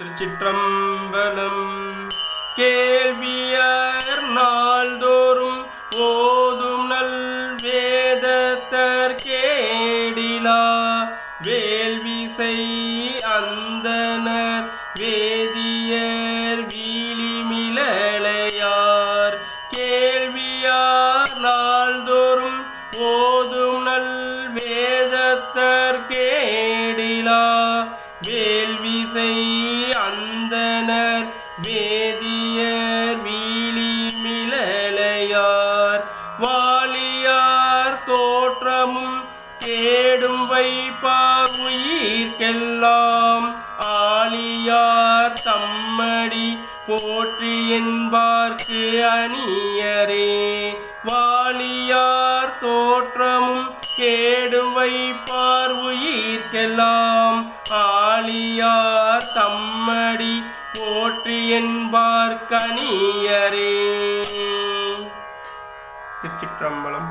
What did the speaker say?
திருச்சிற்றம்பலம். கேள்வியர் நாள்தோறும் ஓதும் நல் வேதத்தர் கேடிலா வேள்விசை அந்தனர் வேதியர் வீழிமிளையார் கேள்வியார் நாள்தோறும் ஓதும் நல் வேதத்தர் கேடிலா வேள்விசை அந்தனர் வேதியர் வீழிமிளையார் வாலியார் தோற்றமும் கேடும் வைப்பார் உயிர்க்கெல்லாம் ஆலியார் தம்மடி போற்றி என்பார்க்கு அணியரே வாலியார் தோற்றமும் கேடும் வைப்பார் உயிர்க்கெல்லாம் ஆலியார் தம்மடி போற்றி என்பார்க்கு அணியரே. திருச்சிற்றம்பலம்.